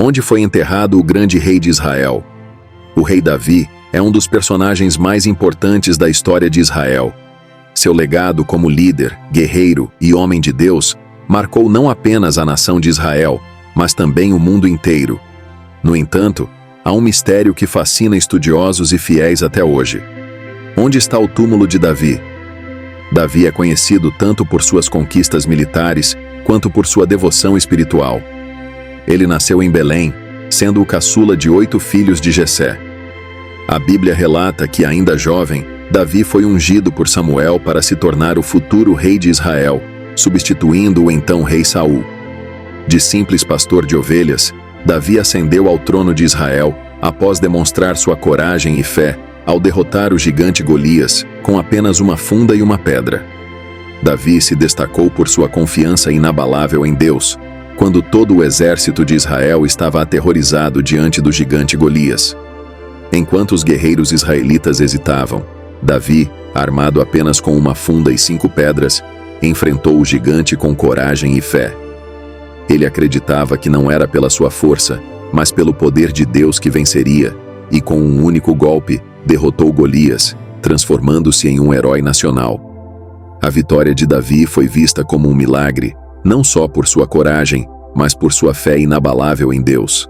onde foi enterrado o grande rei de Israel. O rei Davi é um dos personagens mais importantes da história de Israel. Seu legado como líder, guerreiro e homem de Deus marcou não apenas a nação de Israel, mas também o mundo inteiro. No entanto, há um mistério que fascina estudiosos e fiéis até hoje. Onde está o túmulo de Davi? Davi é conhecido tanto por suas conquistas militares quanto por sua devoção espiritual. Ele nasceu em Belém, sendo o caçula de 8 filhos de Jessé. A Bíblia relata que, ainda jovem, Davi foi ungido por Samuel para se tornar o futuro rei de Israel, substituindo o então rei Saul. De simples pastor de ovelhas, Davi ascendeu ao trono de Israel após demonstrar sua coragem e fé ao derrotar o gigante Golias com apenas uma funda e uma pedra. Davi se destacou por sua confiança inabalável em Deus, quando todo o exército de Israel estava aterrorizado diante do gigante Golias. Enquanto os guerreiros israelitas hesitavam, Davi, armado apenas com uma funda e 5 pedras, enfrentou o gigante com coragem e fé. Ele acreditava que não era pela sua força, mas pelo poder de Deus que venceria, e com um único golpe, derrotou Golias, transformando-se em um herói nacional. A vitória de Davi foi vista como um milagre, não só por sua coragem, mas por sua fé inabalável em Deus.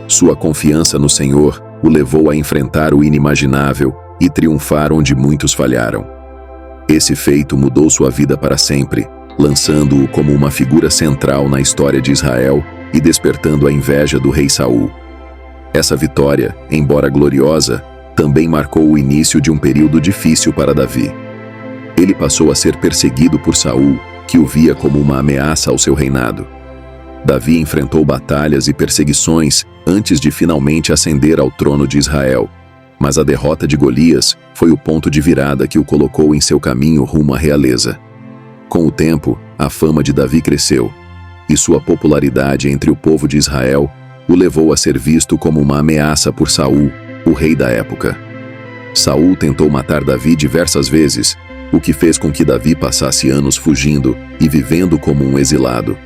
Sua confiança no Senhor o levou a enfrentar o inimaginável e triunfar onde muitos falharam. Esse feito mudou sua vida para sempre, lançando-o como uma figura central na história de Israel e despertando a inveja do rei Saul. Essa vitória, embora gloriosa, também marcou o início de um período difícil para Davi. Ele passou a ser perseguido por Saul, que o via como uma ameaça ao seu reinado. Davi enfrentou batalhas e perseguições antes de finalmente ascender ao trono de Israel, mas a derrota de Golias foi o ponto de virada que o colocou em seu caminho rumo à realeza. Com o tempo, a fama de Davi cresceu, e sua popularidade entre o povo de Israel o levou a ser visto como uma ameaça por Saul, o rei da época. Saul tentou matar Davi diversas vezes, o que fez com que Davi passasse anos fugindo e vivendo como um exilado.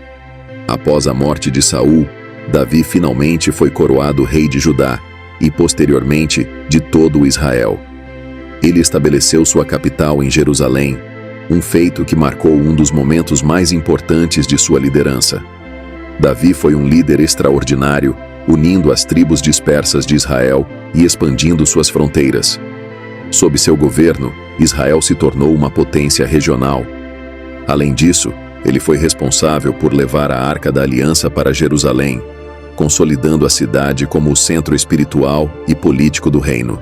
Após a morte de Saul, Davi finalmente foi coroado rei de Judá e, posteriormente, de todo o Israel. Ele estabeleceu sua capital em Jerusalém, um feito que marcou um dos momentos mais importantes de sua liderança. Davi foi um líder extraordinário, unindo as tribos dispersas de Israel e expandindo suas fronteiras. Sob seu governo, Israel se tornou uma potência regional. Além disso, ele foi responsável por levar a Arca da Aliança para Jerusalém, consolidando a cidade como o centro espiritual e político do reino.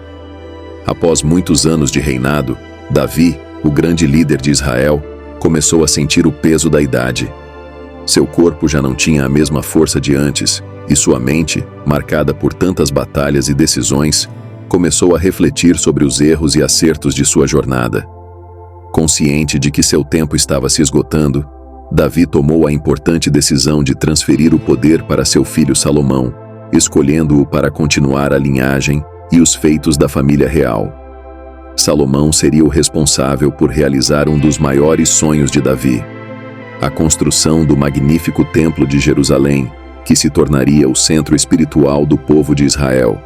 Após muitos anos de reinado, Davi, o grande líder de Israel, começou a sentir o peso da idade. Seu corpo já não tinha a mesma força de antes, e sua mente, marcada por tantas batalhas e decisões, começou a refletir sobre os erros e acertos de sua jornada. Consciente de que seu tempo estava se esgotando, Davi tomou a importante decisão de transferir o poder para seu filho Salomão, escolhendo-o para continuar a linhagem e os feitos da família real. Salomão seria o responsável por realizar um dos maiores sonhos de Davi: a construção do magnífico Templo de Jerusalém, que se tornaria o centro espiritual do povo de Israel.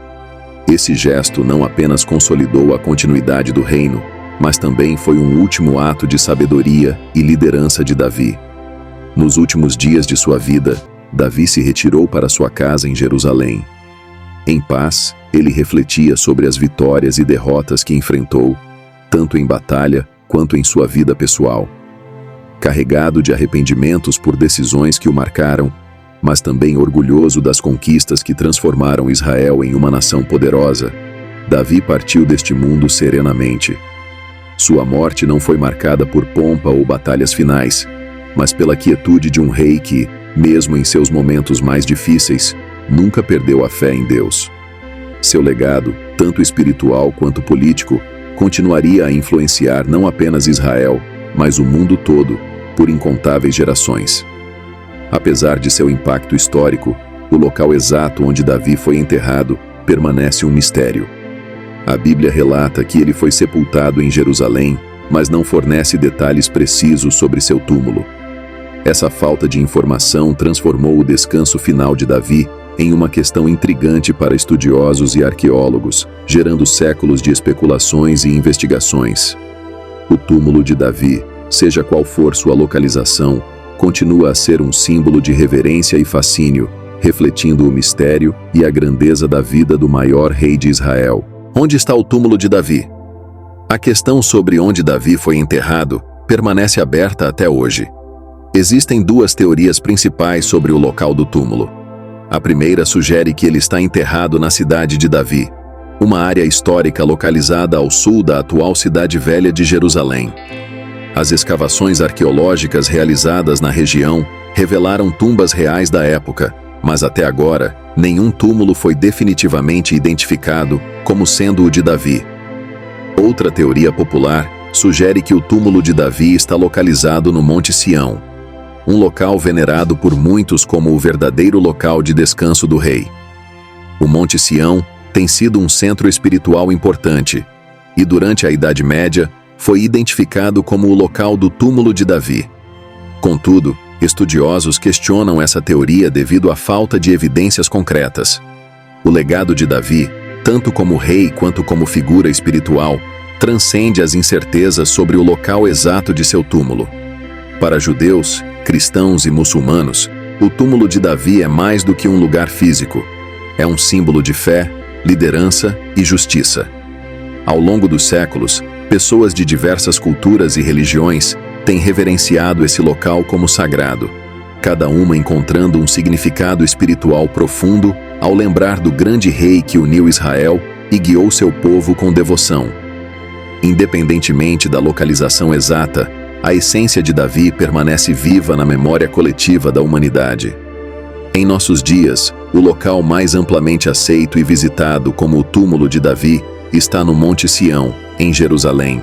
Esse gesto não apenas consolidou a continuidade do reino, mas também foi um último ato de sabedoria e liderança de Davi. Nos últimos dias de sua vida, Davi se retirou para sua casa em Jerusalém. Em paz, ele refletia sobre as vitórias e derrotas que enfrentou, tanto em batalha quanto em sua vida pessoal. Carregado de arrependimentos por decisões que o marcaram, mas também orgulhoso das conquistas que transformaram Israel em uma nação poderosa, Davi partiu deste mundo serenamente. Sua morte não foi marcada por pompa ou batalhas finais, mas pela quietude de um rei que, mesmo em seus momentos mais difíceis, nunca perdeu a fé em Deus. Seu legado, tanto espiritual quanto político, continuaria a influenciar não apenas Israel, mas o mundo todo, por incontáveis gerações. Apesar de seu impacto histórico, o local exato onde Davi foi enterrado permanece um mistério. A Bíblia relata que ele foi sepultado em Jerusalém, mas não fornece detalhes precisos sobre seu túmulo. Essa falta de informação transformou o descanso final de Davi em uma questão intrigante para estudiosos e arqueólogos, gerando séculos de especulações e investigações. O túmulo de Davi, seja qual for sua localização, continua a ser um símbolo de reverência e fascínio, refletindo o mistério e a grandeza da vida do maior rei de Israel. Onde está o túmulo de Davi? A questão sobre onde Davi foi enterrado permanece aberta até hoje. Existem duas teorias principais sobre o local do túmulo. A primeira sugere que ele está enterrado na cidade de Davi, uma área histórica localizada ao sul da atual Cidade Velha de Jerusalém. As escavações arqueológicas realizadas na região revelaram tumbas reais da época, mas até agora, nenhum túmulo foi definitivamente identificado como sendo o de Davi. Outra teoria popular sugere que o túmulo de Davi está localizado no Monte Sião, um local venerado por muitos como o verdadeiro local de descanso do rei. O Monte Sião tem sido um centro espiritual importante, e durante a Idade Média foi identificado como o local do túmulo de Davi. Contudo, estudiosos questionam essa teoria devido à falta de evidências concretas. O legado de Davi, tanto como rei quanto como figura espiritual, transcende as incertezas sobre o local exato de seu túmulo. Para judeus, cristãos e muçulmanos, o túmulo de Davi é mais do que um lugar físico. É um símbolo de fé, liderança e justiça. Ao longo dos séculos, pessoas de diversas culturas e religiões têm reverenciado esse local como sagrado, cada uma encontrando um significado espiritual profundo ao lembrar do grande rei que uniu Israel e guiou seu povo com devoção. Independentemente da localização exata, a essência de Davi permanece viva na memória coletiva da humanidade. Em nossos dias, o local mais amplamente aceito e visitado como o túmulo de Davi está no Monte Sião, em Jerusalém.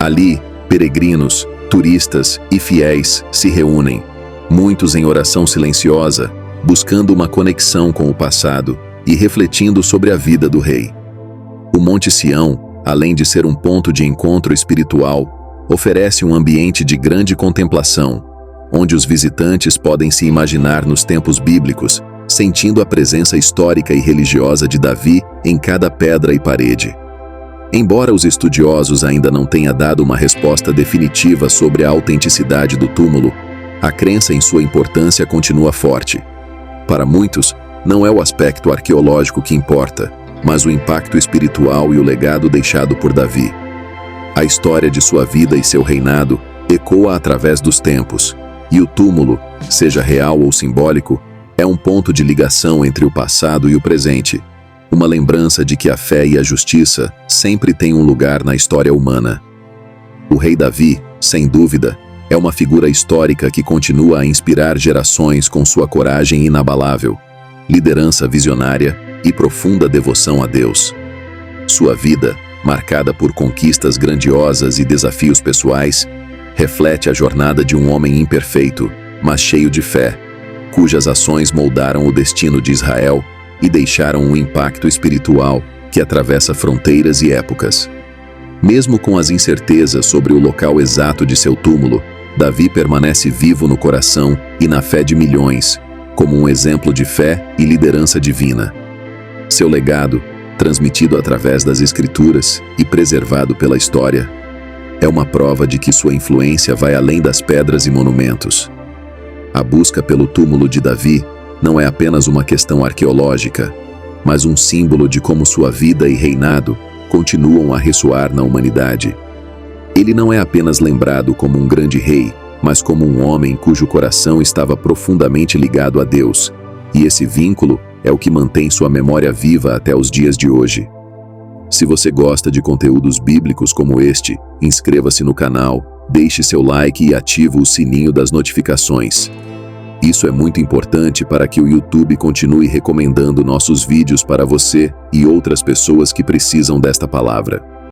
Ali, peregrinos, turistas e fiéis se reúnem, muitos em oração silenciosa, buscando uma conexão com o passado e refletindo sobre a vida do rei. O Monte Sião, além de ser um ponto de encontro espiritual, oferece um ambiente de grande contemplação, onde os visitantes podem se imaginar nos tempos bíblicos, sentindo a presença histórica e religiosa de Davi em cada pedra e parede. Embora os estudiosos ainda não tenham dado uma resposta definitiva sobre a autenticidade do túmulo, a crença em sua importância continua forte. Para muitos, não é o aspecto arqueológico que importa, mas o impacto espiritual e o legado deixado por Davi. A história de sua vida e seu reinado ecoa através dos tempos, e o túmulo, seja real ou simbólico, é um ponto de ligação entre o passado e o presente, uma lembrança de que a fé e a justiça sempre têm um lugar na história humana. O rei Davi, sem dúvida, é uma figura histórica que continua a inspirar gerações com sua coragem inabalável, liderança visionária e profunda devoção a Deus. Sua vida, marcada por conquistas grandiosas e desafios pessoais, reflete a jornada de um homem imperfeito, mas cheio de fé, cujas ações moldaram o destino de Israel e deixaram um impacto espiritual que atravessa fronteiras e épocas. Mesmo com as incertezas sobre o local exato de seu túmulo, Davi permanece vivo no coração e na fé de milhões, como um exemplo de fé e liderança divina. Seu legado, transmitido através das Escrituras e preservado pela história, é uma prova de que sua influência vai além das pedras e monumentos. A busca pelo túmulo de Davi não é apenas uma questão arqueológica, mas um símbolo de como sua vida e reinado continuam a ressoar na humanidade. Ele não é apenas lembrado como um grande rei, mas como um homem cujo coração estava profundamente ligado a Deus, e esse vínculo é o que mantém sua memória viva até os dias de hoje. Se você gosta de conteúdos bíblicos como este, inscreva-se no canal, deixe seu like e ative o sininho das notificações. Isso é muito importante para que o YouTube continue recomendando nossos vídeos para você e outras pessoas que precisam desta palavra.